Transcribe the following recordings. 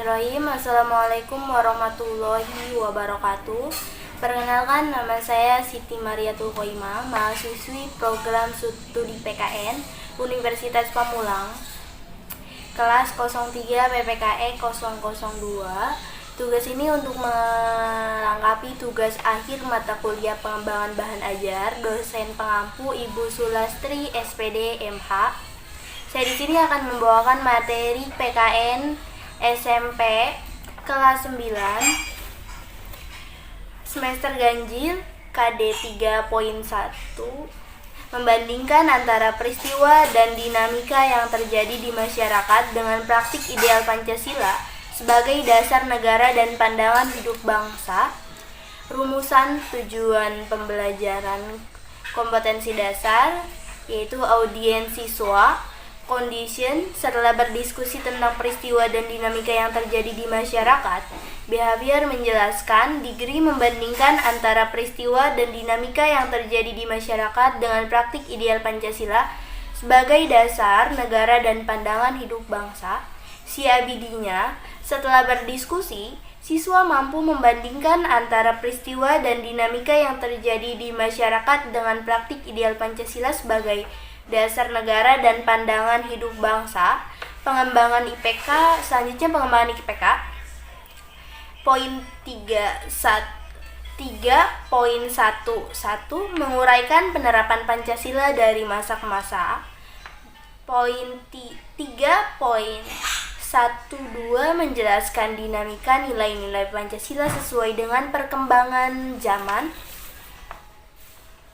Bismillahirrahmanirrahim. Assalamualaikum warahmatullahi wabarakatuh. Perkenalkan, nama saya Siti Mariatul Qoimah, mahasiswi program studi PKN Universitas Pamulang, kelas 03 PPKE 002. Tugas ini untuk melengkapi tugas akhir mata kuliah pengembangan bahan ajar dosen pengampu Ibu Sulastri SPD MH. Saya di sini akan membawakan materi PKN SMP kelas 9 semester ganjil KD 3.1, membandingkan antara peristiwa dan dinamika yang terjadi di masyarakat dengan praktik ideal Pancasila sebagai dasar negara dan pandangan hidup bangsa. Rumusan tujuan pembelajaran kompetensi dasar yaitu audiens siswa, condition. Setelah berdiskusi tentang peristiwa dan dinamika yang terjadi di masyarakat, behavior menjelaskan degree membandingkan antara peristiwa dan dinamika yang terjadi di masyarakat dengan praktik ideal Pancasila sebagai dasar negara dan pandangan hidup bangsa. CIBD-nya, setelah berdiskusi, siswa mampu membandingkan antara peristiwa dan dinamika yang terjadi di masyarakat dengan praktik ideal Pancasila sebagai dasar negara dan pandangan hidup bangsa. Pengembangan IPK, selanjutnya pengembangan IPK. Poin 3.1 menguraikan penerapan Pancasila dari masa ke masa. Poin 3.12 menjelaskan dinamika nilai-nilai Pancasila sesuai dengan perkembangan zaman.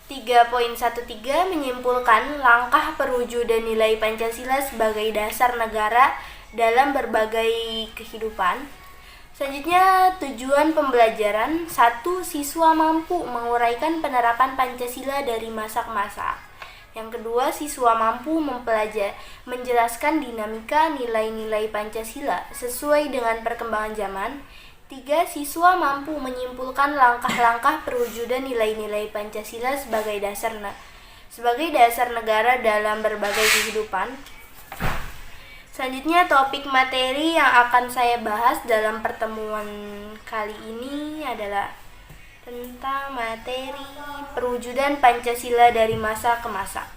3.13 menyimpulkan langkah perwujudan nilai Pancasila sebagai dasar negara dalam berbagai kehidupan. Selanjutnya, tujuan pembelajaran. 1. Siswa mampu menguraikan penerapan Pancasila dari masa ke masa. Yang kedua, siswa mampu menjelaskan dinamika nilai-nilai Pancasila sesuai dengan perkembangan zaman. 3. Siswa mampu menyimpulkan langkah-langkah perwujudan nilai-nilai Pancasila sebagai dasar negara dalam berbagai kehidupan. Selanjutnya, topik materi yang akan saya bahas dalam pertemuan kali ini adalah tentang materi perwujudan Pancasila dari masa ke masa.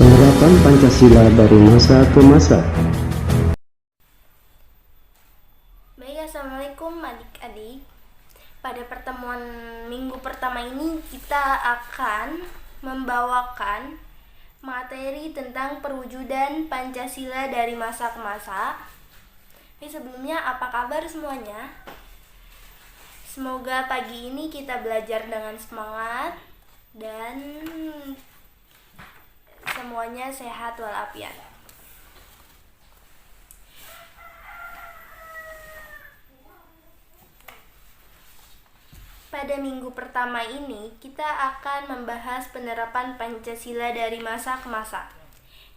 Penerapan Pancasila dari masa ke masa. Baik, assalamualaikum adik-adik. Pada pertemuan minggu pertama ini kita akan membawakan materi tentang perwujudan Pancasila dari masa ke masa. Sebelumnya, apa kabar semuanya? Semoga pagi ini kita belajar dengan semangat dan semuanya sehat walafiat. Pada minggu pertama ini, kita akan membahas penerapan Pancasila dari masa ke masa.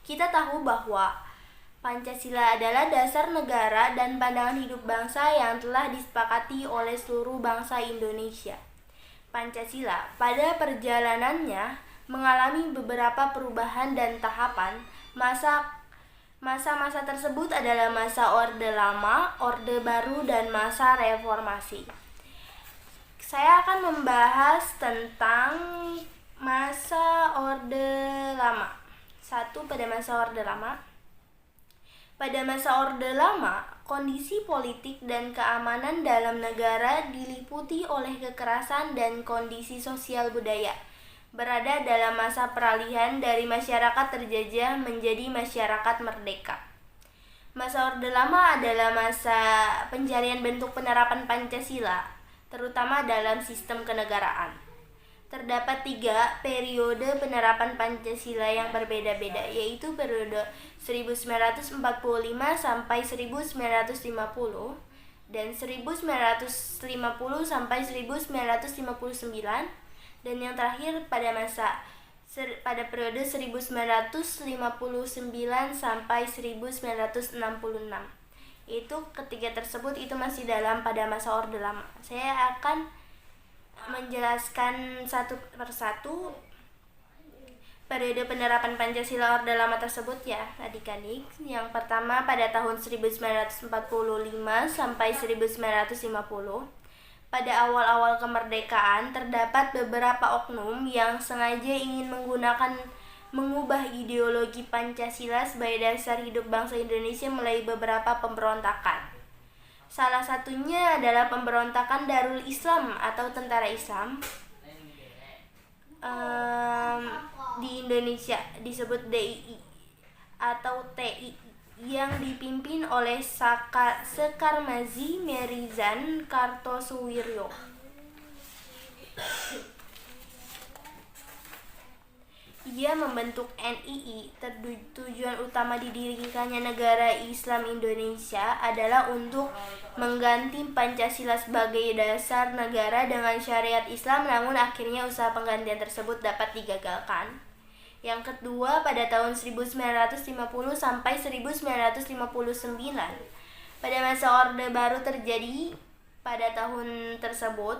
Kita tahu bahwa Pancasila adalah dasar negara dan pandangan hidup bangsa yang telah disepakati oleh seluruh bangsa Indonesia. Pancasila pada perjalanannya mengalami beberapa perubahan dan tahapan. Masa-masa tersebut adalah masa Orde Lama, Orde Baru, dan masa Reformasi. Saya akan membahas tentang masa Orde Lama. 1. Pada masa Orde Lama. Pada masa Orde Lama, kondisi politik dan keamanan dalam negara diliputi oleh kekerasan dan kondisi sosial budaya. Berada dalam masa peralihan dari masyarakat terjajah menjadi masyarakat merdeka. Masa Orde Lama adalah masa pencarian bentuk penerapan Pancasila, terutama dalam sistem kenegaraan. Terdapat 3 periode penerapan Pancasila yang berbeda-beda, yaitu periode 1945 sampai 1950 dan 1950 sampai 1959, dan yang terakhir pada periode 1959 sampai 1966. Itu ketiga tersebut itu masih pada masa Orde Lama. Saya akan menjelaskan satu persatu periode penerapan Pancasila Orde Lama tersebut ya adik-adik. Yang pertama pada tahun 1945 sampai 1950. Pada awal-awal kemerdekaan terdapat beberapa oknum yang sengaja ingin mengubah ideologi Pancasila sebagai dasar hidup bangsa Indonesia melalui beberapa pemberontakan. Salah satunya adalah pemberontakan Darul Islam atau Tentara Islam di Indonesia, disebut DII atau TI, yang dipimpin oleh Sekar Mazi Merizan Kartosuwiryo. Ia membentuk NII. Tujuan utama didirikannya negara Islam Indonesia adalah untuk mengganti Pancasila sebagai dasar negara dengan syariat Islam, namun akhirnya usaha penggantian tersebut dapat digagalkan. Yang kedua, pada tahun 1950 sampai 1959. Pada masa Orde Baru terjadi pada tahun tersebut.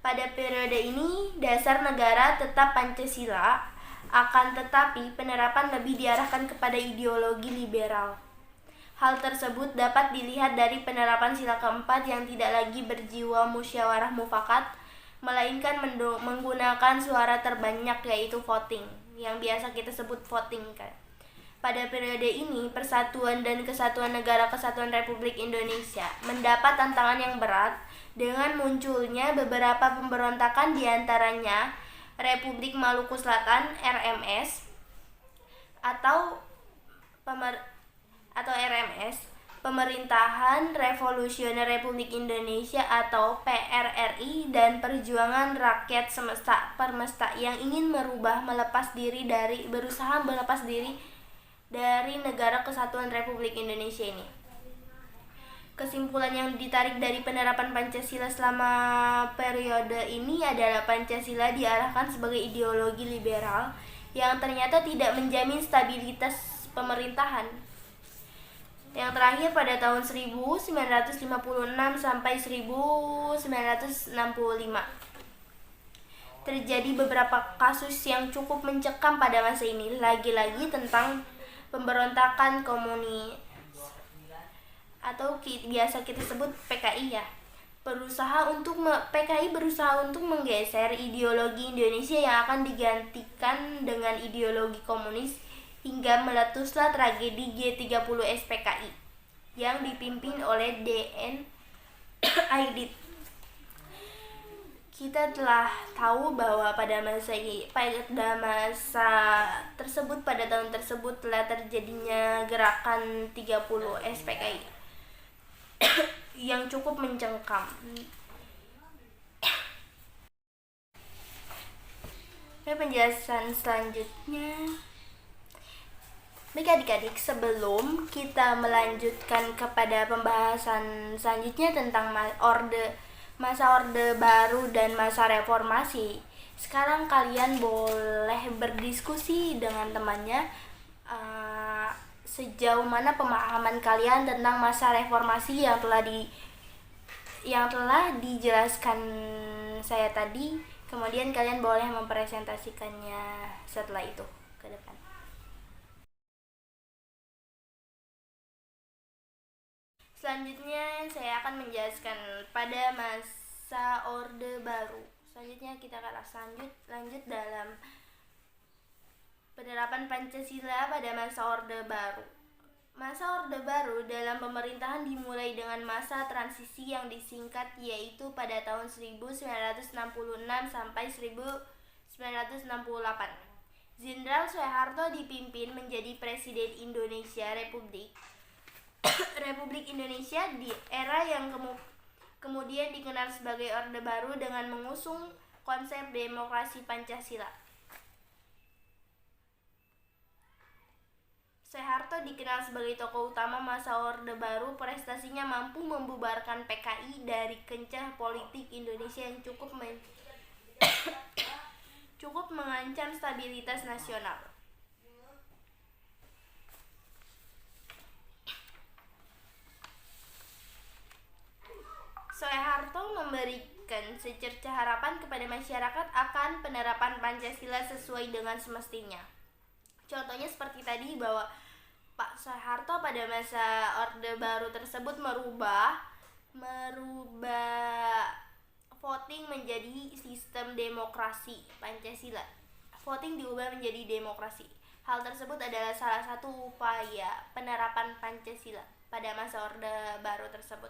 Pada periode ini, dasar negara tetap Pancasila, akan tetapi penerapan lebih diarahkan kepada ideologi liberal. Hal tersebut dapat dilihat dari penerapan sila keempat yang tidak lagi berjiwa musyawarah mufakat, melainkan menggunakan suara terbanyak, yaitu voting, yang biasa kita sebut voting kan. Pada periode ini, Persatuan dan Kesatuan Negara Kesatuan Republik Indonesia mendapat tantangan yang berat dengan munculnya beberapa pemberontakan, diantaranya Republik Maluku Selatan (RMS) atau RMS, Pemerintahan Revolusioner Republik Indonesia atau PRRI, dan Perjuangan Rakyat Permesta yang ingin berusaha melepas diri dari Negara Kesatuan Republik Indonesia ini. Kesimpulan yang ditarik dari penerapan Pancasila selama periode ini adalah Pancasila diarahkan sebagai ideologi liberal yang ternyata tidak menjamin stabilitas pemerintahan. Yang terakhir, pada tahun 1956 sampai 1965 terjadi beberapa kasus yang cukup mencekam pada masa ini, lagi-lagi tentang pemberontakan komunis atau biasa kita sebut PKI ya. PKI berusaha untuk menggeser ideologi Indonesia yang akan digantikan dengan ideologi komunis, hingga meletuslah tragedi G30 SPKI yang dipimpin oleh DN Aidit. Kita telah tahu bahwa pada tahun tersebut telah terjadinya gerakan 30 SPKI yang cukup mencengkam. Penjelasan selanjutnya. Baik adik-adik, sebelum kita melanjutkan kepada pembahasan selanjutnya tentang masa Orde Baru dan masa reformasi, sekarang kalian boleh berdiskusi dengan temannya sejauh mana pemahaman kalian tentang masa reformasi yang telah dijelaskan saya tadi. Kemudian kalian boleh mempresentasikannya setelah itu ke depan. Selanjutnya saya akan menjelaskan pada masa Orde Baru. Selanjutnya kita akan lanjut dalam penerapan Pancasila pada masa Orde Baru. Masa Orde Baru dalam pemerintahan dimulai dengan masa transisi yang disingkat, yaitu pada tahun 1966 sampai 1968. Jenderal Soeharto dipimpin menjadi Presiden Indonesia Republik Indonesia di era yang kemudian dikenal sebagai Orde Baru dengan mengusung konsep demokrasi Pancasila. Soeharto dikenal sebagai tokoh utama masa Orde Baru. Prestasinya mampu membubarkan PKI dari kencah politik Indonesia yang cukup mengancam stabilitas nasional. Soeharto memberikan secerca harapan kepada masyarakat akan penerapan Pancasila sesuai dengan semestinya. Contohnya seperti tadi bahwa Pak Soeharto pada masa Orde Baru tersebut merubah voting menjadi sistem demokrasi Pancasila. Voting diubah menjadi demokrasi. Hal tersebut adalah salah satu upaya penerapan Pancasila pada masa Orde Baru tersebut.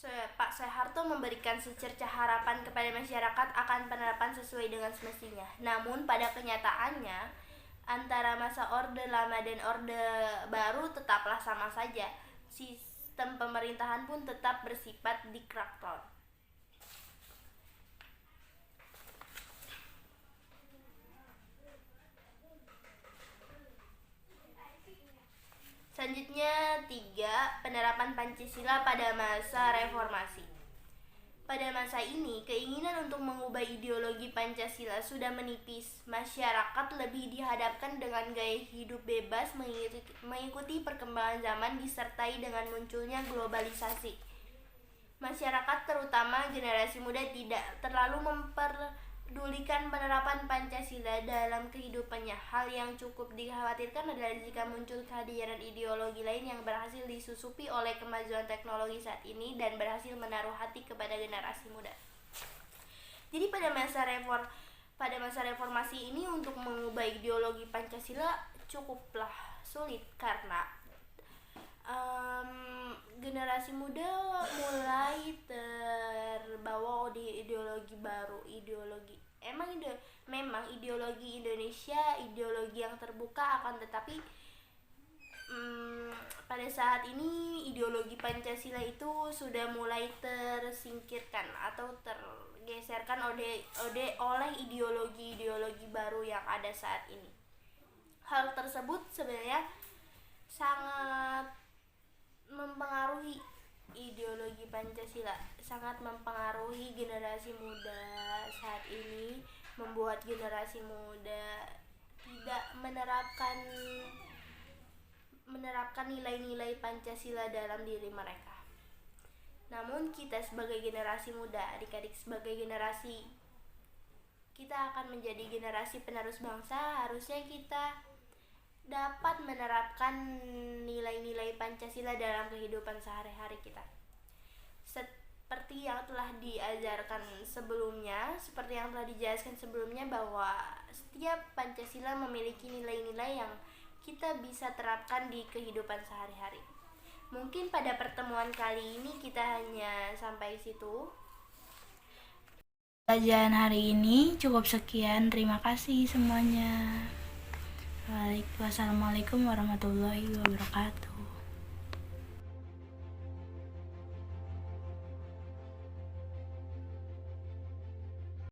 Pak Soeharto memberikan secerca harapan kepada masyarakat akan penerapan sesuai dengan semestinya. Namun pada kenyataannya, antara masa Orde Lama dan Orde Baru tetaplah sama saja. Sistem pemerintahan pun tetap bersifat diktator. Selanjutnya 3. Penerapan Pancasila pada masa reformasi. Pada masa ini, keinginan untuk mengubah ideologi Pancasila sudah menipis. Masyarakat lebih dihadapkan dengan gaya hidup bebas mengikuti perkembangan zaman disertai dengan munculnya globalisasi. Masyarakat terutama generasi muda tidak terlalu memperdulikan penerapan Pancasila dalam kehidupannya. Hal yang cukup dikhawatirkan adalah jika muncul kehadiran ideologi lain yang berhasil disusupi oleh kemajuan teknologi saat ini dan berhasil menaruh hati kepada generasi muda. Jadi pada masa reformasi ini untuk mengubah ideologi Pancasila cukuplah sulit karena generasi muda mulai terbawa oleh ideologi baru, memang ideologi Indonesia, ideologi yang terbuka, akan tetapi pada saat ini ideologi Pancasila itu sudah mulai tersingkirkan atau tergeserkan oleh ideologi baru yang ada saat ini. Hal tersebut sebenarnya sangat mempengaruhi ideologi Pancasila, sangat mempengaruhi generasi muda saat ini, membuat generasi muda tidak menerapkan nilai-nilai Pancasila dalam diri mereka. Namun kita sebagai generasi muda, adik-adik sebagai generasi, kita akan menjadi generasi penerus bangsa. Harusnya kita dapat menerapkan nilai-nilai Pancasila dalam kehidupan sehari-hari kita. Seperti yang telah dijelaskan sebelumnya bahwa setiap Pancasila memiliki nilai-nilai yang kita bisa terapkan di kehidupan sehari-hari. Mungkin pada pertemuan kali ini kita hanya sampai situ. Pelajaran hari ini cukup sekian. Terima kasih semuanya. Wassalamualaikum warahmatullahi wabarakatuh.